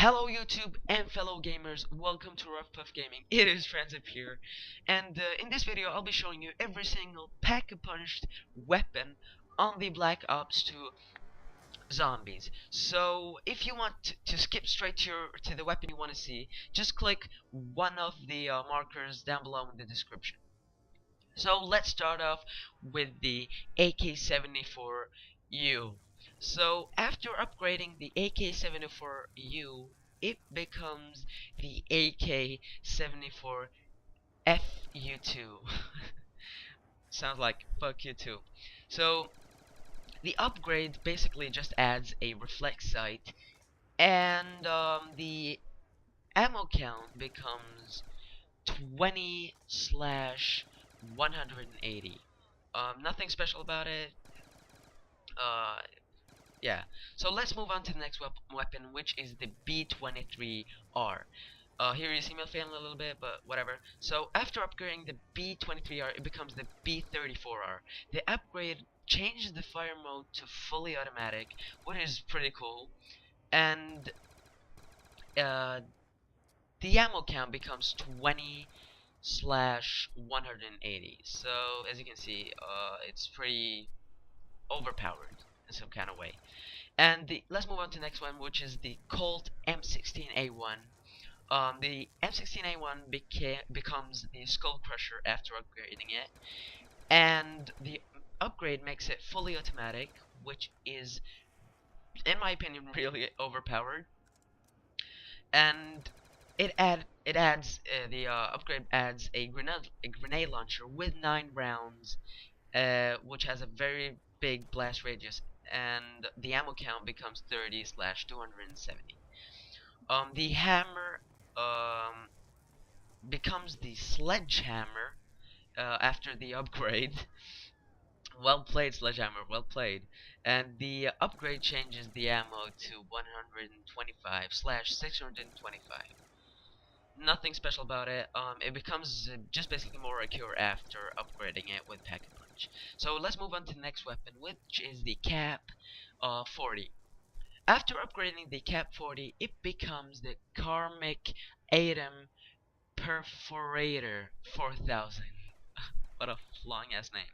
Hello YouTube and fellow gamers, welcome to Rough Puff Gaming. It is Franzip here, and in this video I'll be showing you every single pack-a-punched weapon on the Black Ops 2 zombies. So if you want to skip straight to the weapon you want to see, just click one of the markers down below in the description. So let's start off with the AK-74U. So after upgrading the AK-74U, it becomes the AK-74FU2. Sounds like fuck you too. So the upgrade basically just adds a reflex sight, and the ammo count becomes 20/180. Nothing special about it. Yeah. So let's move on to the next weapon, which is the B23R. Here you see me failing a little bit, but whatever. So after upgrading the B23R, it becomes the B34R. The upgrade changes the fire mode to fully automatic, which is pretty cool. And the ammo count becomes 20/180. So as you can see, it's pretty overpowered in some kind of way. And let's move on to the next one, which is the Colt M16A1. The M16A1 becomes the Skullcrusher after upgrading it, and the upgrade makes it fully automatic, which is, in my opinion, really overpowered. And the upgrade adds a grenade launcher with 9 rounds, which has a very big blast radius, and the ammo count becomes 30/270. The hammer becomes the sledgehammer after the upgrade. Well played, sledgehammer, well played. And the upgrade changes the ammo to 125/625. Nothing special about it. It becomes just basically more accurate after upgrading it with Pack-a-Punch. So let's move on to the next weapon, which is the Cap 40. After upgrading the Cap 40, it becomes the Karmic Atom Perforator 4000. What a long ass name.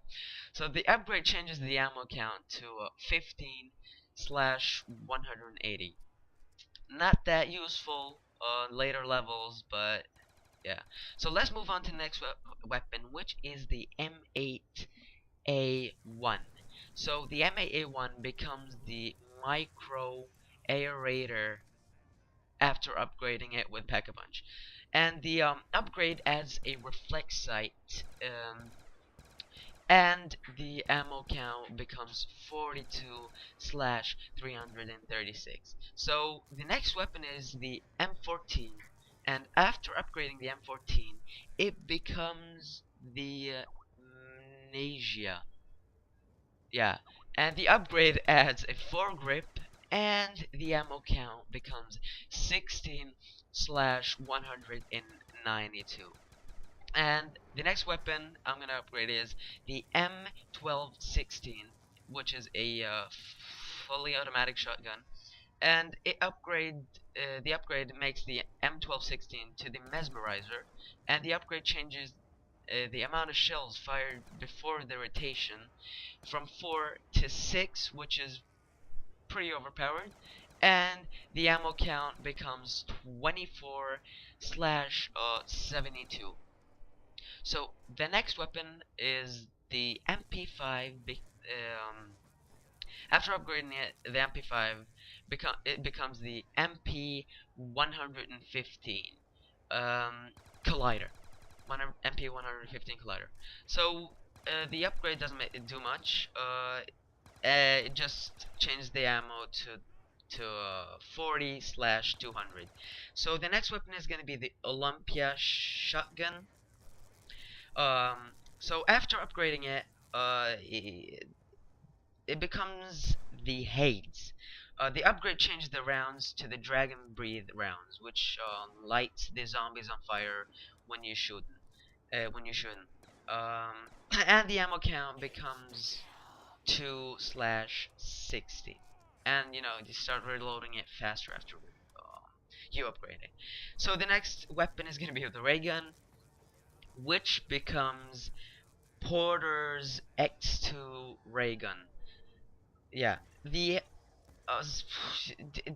So the upgrade changes the ammo count to 15/180. Not that useful on later levels, but yeah. So let's move on to the next weapon, which is the M8A1. So the M8A1 becomes the Micro Aerator after upgrading it with Pack-a-Punch. And the upgrade adds a reflex sight, and the ammo count becomes 42/336. So the next weapon is the M14, and after upgrading the M14, it becomes the Mnesia. Yeah, and the upgrade adds a foregrip, and the ammo count becomes 16/192. And the next weapon I'm gonna upgrade is the M1216, which is a fully automatic shotgun, and the upgrade makes the M1216 to the Mesmerizer, and the upgrade changes the amount of shells fired before the rotation from 4 to 6, which is pretty overpowered, and the ammo count becomes 24/72. So the next weapon is the MP5. After upgrading it, the MP5 becomes the MP115 Kollider. MP115 Kollider. So the upgrade doesn't do much. It just changed the ammo to 40/200. So the next weapon is gonna be the Olympia shotgun. So after upgrading it, it becomes the Hades. The upgrade changed the rounds to the Dragon Breathe rounds, which lights the zombies on fire when you shoot them. And the ammo count becomes 2/60. And you start reloading it faster after you upgrade it. So the next weapon is gonna be the ray gun, which becomes Porter's X2 ray gun. Yeah, it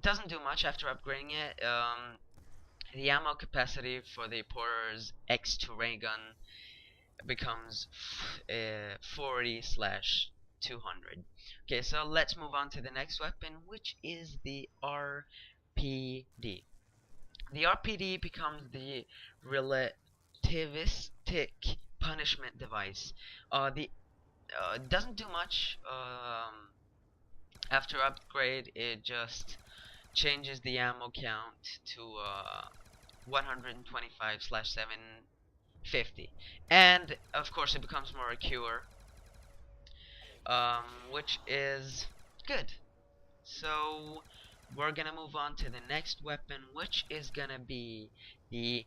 doesn't do much after upgrading it. The ammo capacity for the Porter's X2 ray gun becomes 40/200. Okay, so let's move on to the next weapon, which is the RPD. The RPD becomes the relativistic punishment device. It doesn't do much. After upgrade, it just changes the ammo count to 125/750, and of course it becomes more secure, which is good. So we're gonna move on to the next weapon, which is gonna be the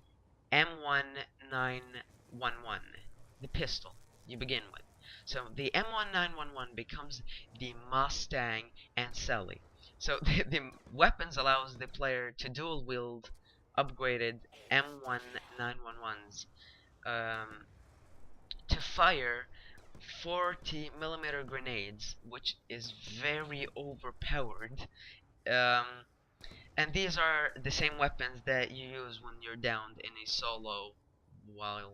M1911, the pistol you begin with. So the M1911 becomes the Mustang and Sally. So the weapons allows the player to dual wield upgraded M1911s to fire 40mm grenades, which is very overpowered. And these are the same weapons that you use when you're downed in a solo while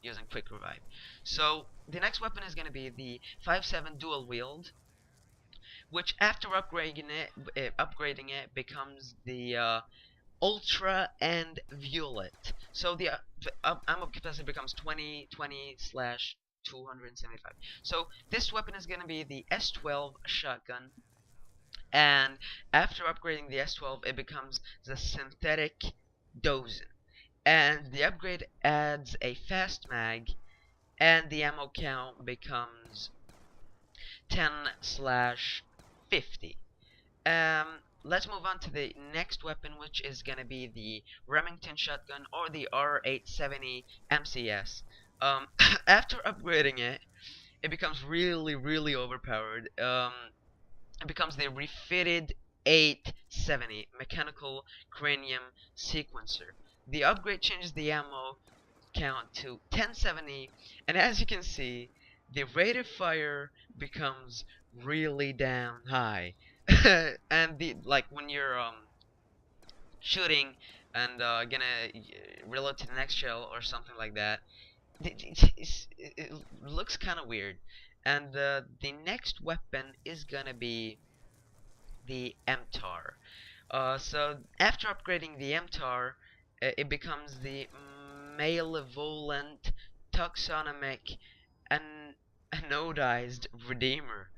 using quick revive. So the next weapon is going to be the 5.7 dual wield, which after upgrading it becomes the Ultra and Violet. So the ammo capacity becomes 20/275. So this weapon is going to be the S12 shotgun, and after upgrading the S12 it becomes the Synthetic Dozen, and the upgrade adds a fast mag, and the ammo count becomes 10/50. Let's move on to the next weapon, which is gonna be the Remington shotgun, or the R870 MCS. After upgrading it, it becomes really overpowered. It becomes the refitted 870 mechanical cranium sequencer. The upgrade changes the ammo count to 1070, and as you can see, the rate of fire becomes really damn high. And when you're shooting and gonna reload to the next shell or something like that, it looks kind of weird. And the next weapon is gonna be the MTAR. So after upgrading the MTAR, it becomes the Malevolent Taxonomic and Anodized Redeemer.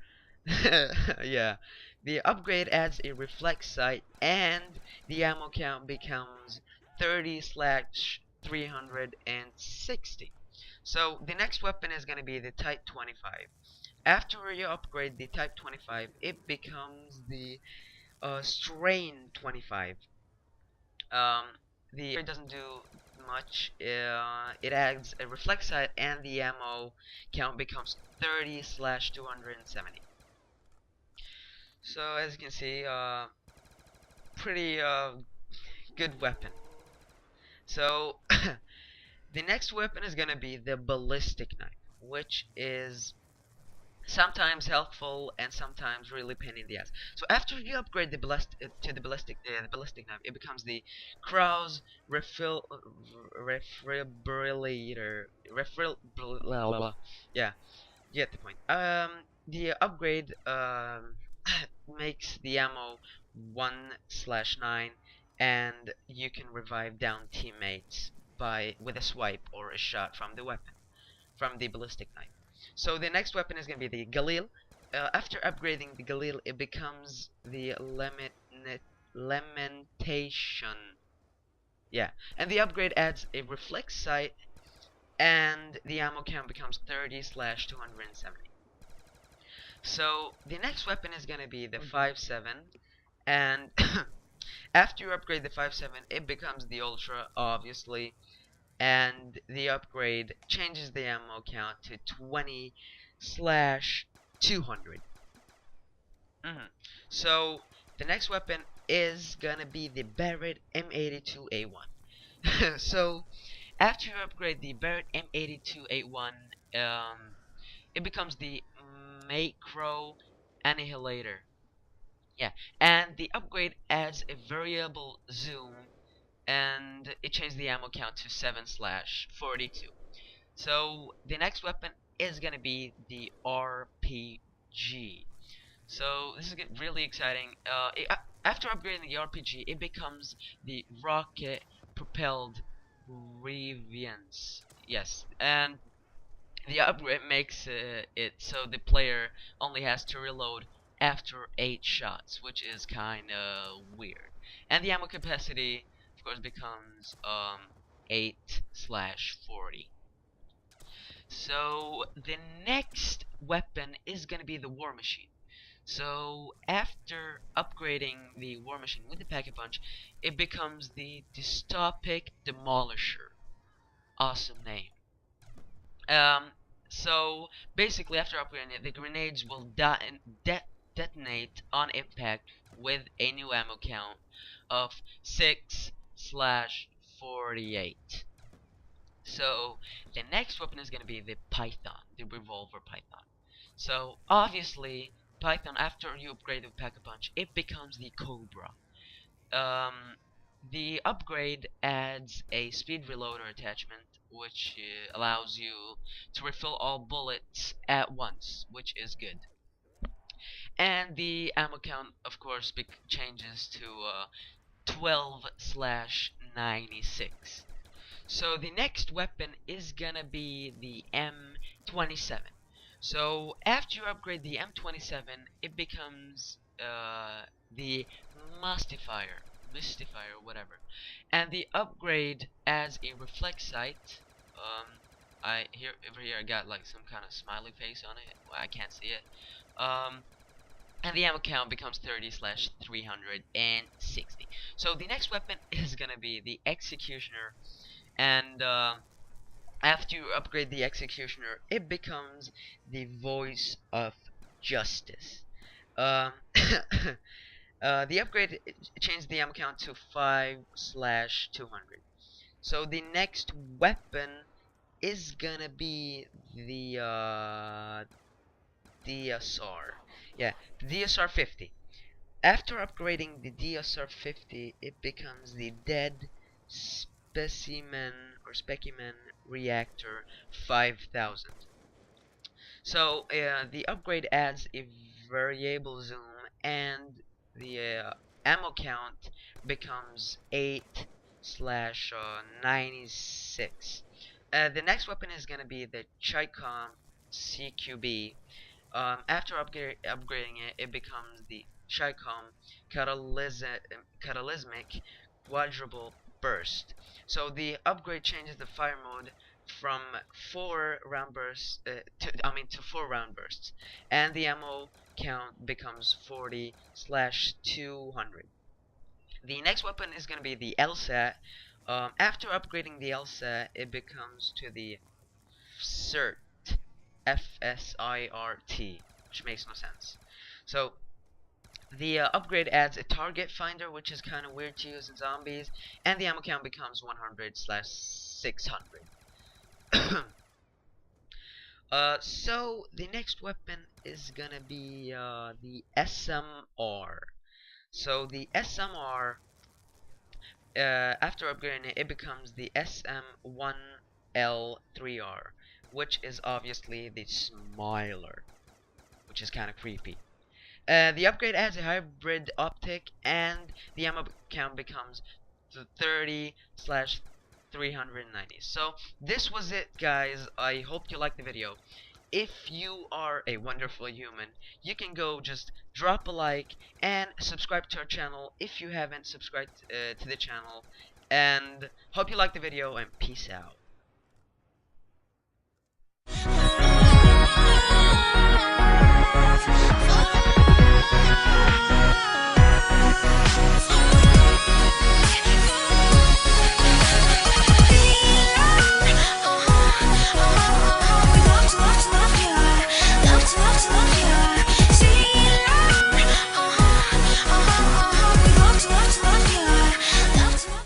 Yeah. The upgrade adds a reflex sight, and the ammo count becomes 30/360. So the next weapon is going to be the Type 25. After you upgrade the Type 25, it becomes the Strain 25. The upgrade doesn't do much. It adds a reflex sight, and the ammo count becomes 30/270. So as you can see, pretty good weapon. So the next weapon is gonna be the ballistic knife, which is sometimes helpful and sometimes really pain in the ass. So after you upgrade the ballistic knife, it becomes the Krauss Refibrillator. Yeah, you get the point. The upgrade makes the ammo 1/9, and you can revive down teammates with a swipe or a shot from the ballistic knife. So the next weapon is going to be the Galil. After upgrading the Galil, it becomes the Lamentation. Yeah, and the upgrade adds a reflex sight, and the ammo count becomes 30/270. So the next weapon is gonna be the 5.7, and after you upgrade the 5.7, it becomes the Ultra, obviously, and the upgrade changes the ammo count to 20/200. So the next weapon is gonna be the Barret M82A1. So after you upgrade the Barret M82A1, it becomes the Micro Annihilator. Yeah, and the upgrade adds a variable zoom, and it changed the ammo count to 7/42. So the next weapon is gonna be the RPG. So this is really exciting. After upgrading the RPG, it becomes the rocket propelled Revians. Yes, and the upgrade makes it so the player only has to reload after 8 shots, which is kinda weird. And the ammo capacity, of course, becomes 8/40. So the next weapon is gonna be the War Machine. So after upgrading the War Machine with the Pack-a-Punch, it becomes the Dystopic Demolisher. Awesome name. So basically, after upgrading it, the grenades will detonate on impact with a new ammo count of 6/48. So the next weapon is going to be the Python, the revolver Python. So obviously, Python, after you upgrade the Pack-a-Punch, it becomes the Cobra. The upgrade adds a speed reloader attachment, which allows you to refill all bullets at once, which is good. And the ammo count, of course, changes to 12/96. So the next weapon is gonna be the M27. So after you upgrade the M27, it becomes the Mystifier, whatever. And the upgrade adds a reflex sight. Over here I got like some kind of smiley face on it. Well, I can't see it. And the ammo count becomes 30/360. So the next weapon is gonna be the Executioner, and after you upgrade the Executioner, it becomes the Voice of Justice. The upgrade changed the ammo count to 5/200. So the next weapon is gonna be the DSR. Yeah, the DSR-50. After upgrading the DSR-50, it becomes the Dead Specimen Reactor 5000. So the upgrade adds a variable zoom, and the ammo count becomes 8/96. The next weapon is gonna be the Chicom CQB. After upgrading it, it becomes the Chicom Catalysmic Quadruple Burst. So the upgrade changes the fire mode from 4 round bursts to 4 round bursts, and the ammo count becomes 40/200. The next weapon is going to be the LSAT. After upgrading the LSAT, it becomes to the FSIRT, FSIRT, which makes no sense. So the upgrade adds a target finder, which is kind of weird to use in zombies, and the ammo count becomes 100/600. So the next weapon is gonna be the SMR. So the SMR, after upgrading it, it becomes the SM1L3R, which is obviously the Smiler, which is kind of creepy. The upgrade adds a hybrid optic, and the ammo count becomes 30/390. So this was it, guys. I hope you liked the video. If you are a wonderful human, you can go just drop a like and subscribe to our channel if you haven't subscribed to the channel. And hope you liked the video, and peace out.